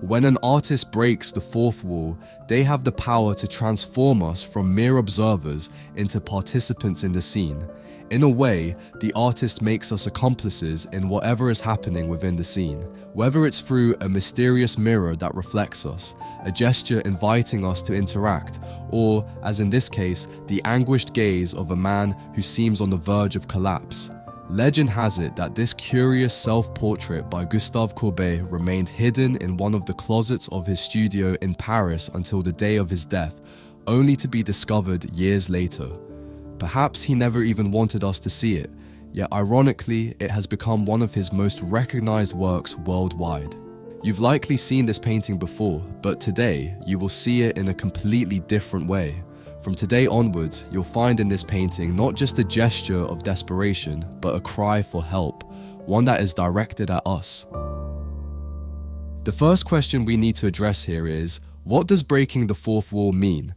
When an artist breaks the fourth wall, they have the power to transform us from mere observers into participants in the scene. In a way, the artist makes us accomplices in whatever is happening within the scene, whether it's through a mysterious mirror that reflects us, a gesture inviting us to interact, or, as in this case, the anguished gaze of a man who seems on the verge of collapse. Legend has it that this curious self-portrait by Gustave Courbet remained hidden in one of the closets of his studio in Paris until the day of his death, only to be discovered years later. Perhaps he never even wanted us to see it, yet ironically, it has become one of his most recognized works worldwide. You've likely seen this painting before, but today you will see it in a completely different way. From today onwards, you'll find in this painting not just a gesture of desperation, but a cry for help, one that is directed at us. The first question we need to address here is, what does breaking the fourth wall mean?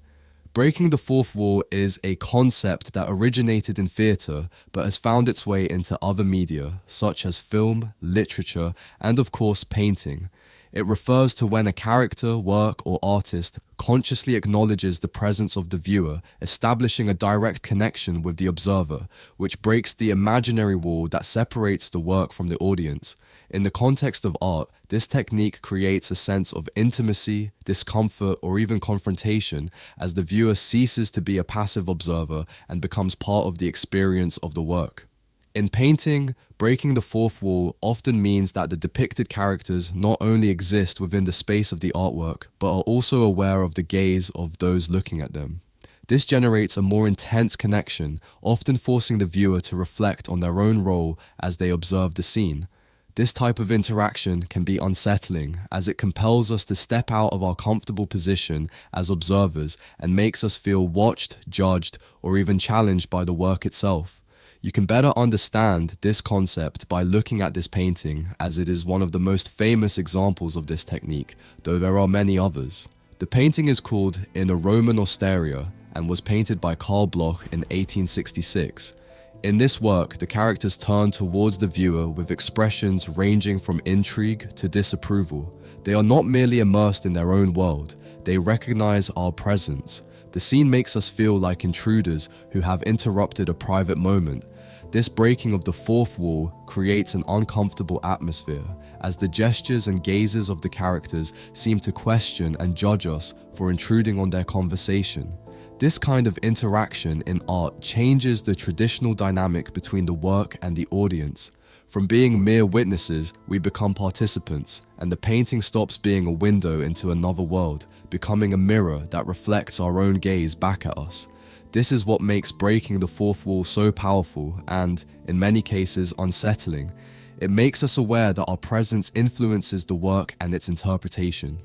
Breaking the fourth wall is a concept that originated in theatre, but has found its way into other media, such as film, literature, and of course painting. It refers to when a character, work, or artist consciously acknowledges the presence of the viewer, establishing a direct connection with the observer, which breaks the imaginary wall that separates the work from the audience. In the context of art, this technique creates a sense of intimacy, discomfort, or even confrontation as the viewer ceases to be a passive observer and becomes part of the experience of the work. In painting, breaking the fourth wall often means that the depicted characters not only exist within the space of the artwork, but are also aware of the gaze of those looking at them. This generates a more intense connection, often forcing the viewer to reflect on their own role as they observe the scene. This type of interaction can be unsettling, as it compels us to step out of our comfortable position as observers and makes us feel watched, judged, or even challenged by the work itself. You can better understand this concept by looking at this painting, as it is one of the most famous examples of this technique, though there are many others. The painting is called In a Roman Osteria and was painted by Bloch in 1866. In this work, the characters turn towards the viewer with expressions ranging from intrigue to disapproval. They are not merely immersed in their own world, they recognize our presence. The scene makes us feel like intruders who have interrupted a private moment. This breaking of the fourth wall creates an uncomfortable atmosphere, as the gestures and gazes of the characters seem to question and judge us for intruding on their conversation. This kind of interaction in art changes the traditional dynamic between the work and the audience. From being mere witnesses, we become participants, and the painting stops being a window into another world, becoming a mirror that reflects our own gaze back at us. This is what makes breaking the fourth wall so powerful and, in many cases, unsettling. It makes us aware that our presence influences the work and its interpretation.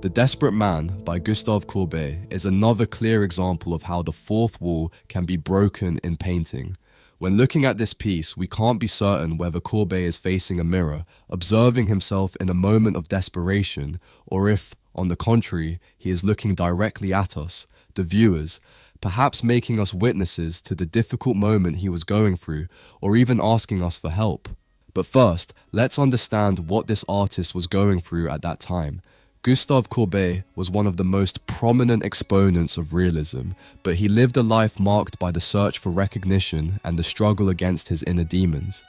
The Desperate Man by Gustave Courbet is another clear example of how the fourth wall can be broken in painting. When looking at this piece, we can't be certain whether Courbet is facing a mirror, observing himself in a moment of desperation, or if, on the contrary, he is looking directly at us, the viewers, perhaps making us witnesses to the difficult moment he was going through, or even asking us for help. But first, let's understand what this artist was going through at that time. Gustave Courbet was one of the most prominent exponents of realism, but he lived a life marked by the search for recognition and the struggle against his inner demons.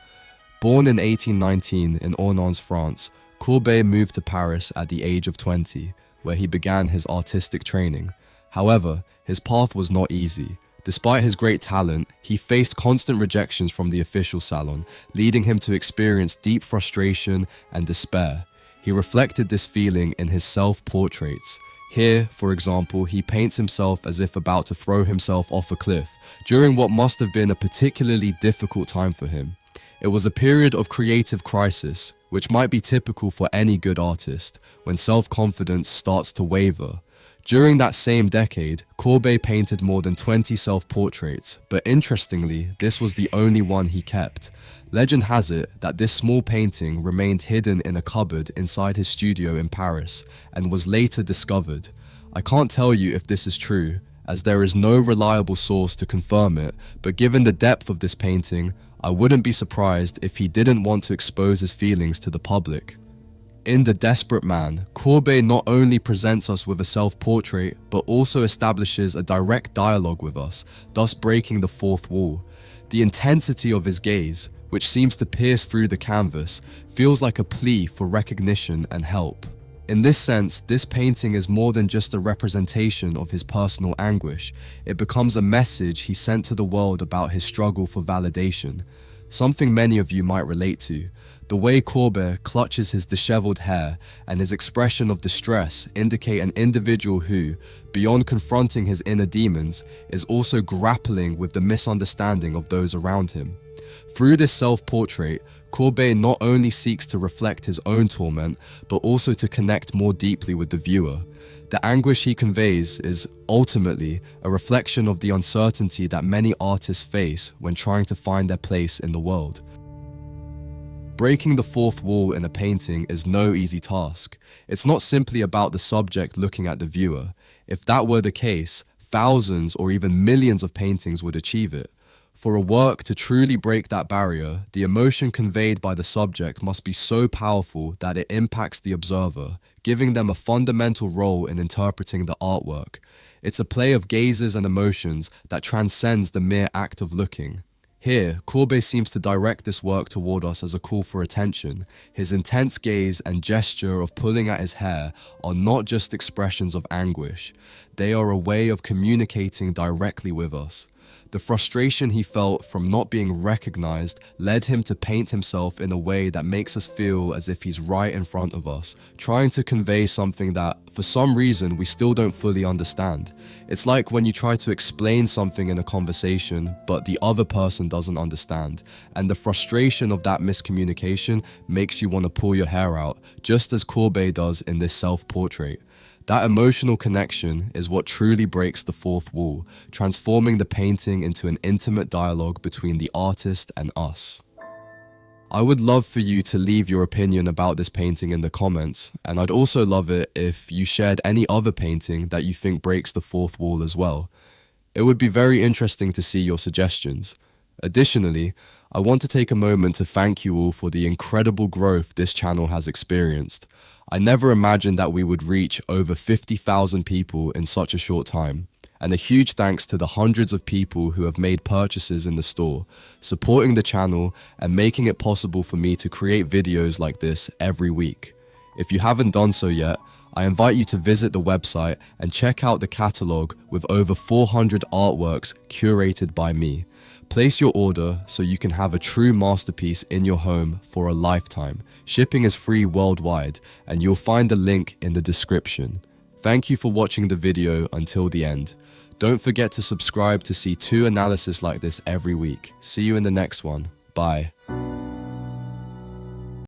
Born in 1819 in Ornans, France, Courbet moved to Paris at the age of 20, where he began his artistic training. However, his path was not easy. Despite his great talent, he faced constant rejections from the official salon, leading him to experience deep frustration and despair. He reflected this feeling in his self-portraits. Here, for example, he paints himself as if about to throw himself off a cliff, during what must have been a particularly difficult time for him. It was a period of creative crisis, which might be typical for any good artist, when self-confidence starts to waver. During that same decade, Courbet painted more than 20 self-portraits, but interestingly, this was the only one he kept. Legend has it that this small painting remained hidden in a cupboard inside his studio in Paris and was later discovered. I can't tell you if this is true, as there is no reliable source to confirm it, but given the depth of this painting, I wouldn't be surprised if he didn't want to expose his feelings to the public. In The Desperate Man, Courbet not only presents us with a self-portrait, but also establishes a direct dialogue with us, thus breaking the fourth wall. The intensity of his gaze, which seems to pierce through the canvas, feels like a plea for recognition and help. In this sense, this painting is more than just a representation of his personal anguish. It becomes a message he sent to the world about his struggle for validation, something many of you might relate to. The way Courbet clutches his disheveled hair and his expression of distress indicate an individual who, beyond confronting his inner demons, is also grappling with the misunderstanding of those around him. Through this self-portrait, Courbet not only seeks to reflect his own torment, but also to connect more deeply with the viewer. The anguish he conveys is, ultimately, a reflection of the uncertainty that many artists face when trying to find their place in the world. Breaking the fourth wall in a painting is no easy task. It's not simply about the subject looking at the viewer. If that were the case, thousands or even millions of paintings would achieve it. For a work to truly break that barrier, the emotion conveyed by the subject must be so powerful that it impacts the observer, giving them a fundamental role in interpreting the artwork. It's a play of gazes and emotions that transcends the mere act of looking. Here, Courbet seems to direct this work toward us as a call for attention. His intense gaze and gesture of pulling at his hair are not just expressions of anguish. They are a way of communicating directly with us. The frustration he felt from not being recognized led him to paint himself in a way that makes us feel as if he's right in front of us, trying to convey something that, for some reason, we still don't fully understand. It's like when you try to explain something in a conversation, but the other person doesn't understand, and the frustration of that miscommunication makes you want to pull your hair out, just as Courbet does in this self-portrait. That emotional connection is what truly breaks the fourth wall, transforming the painting into an intimate dialogue between the artist and us. I would love for you to leave your opinion about this painting in the comments, and I'd also love it if you shared any other painting that you think breaks the fourth wall as well. It would be very interesting to see your suggestions. Additionally, I want to take a moment to thank you all for the incredible growth this channel has experienced. I never imagined that we would reach over 50,000 people in such a short time, and a huge thanks to the hundreds of people who have made purchases in the store, supporting the channel and making it possible for me to create videos like this every week. If you haven't done so yet, I invite you to visit the website and check out the catalog with over 400 artworks curated by me. Place your order so you can have a true masterpiece in your home for a lifetime. Shipping is free worldwide, and you'll find the link in the description. Thank you for watching the video until the end. Don't forget to subscribe to see 2 analyses like this every week. See you in the next one. Bye.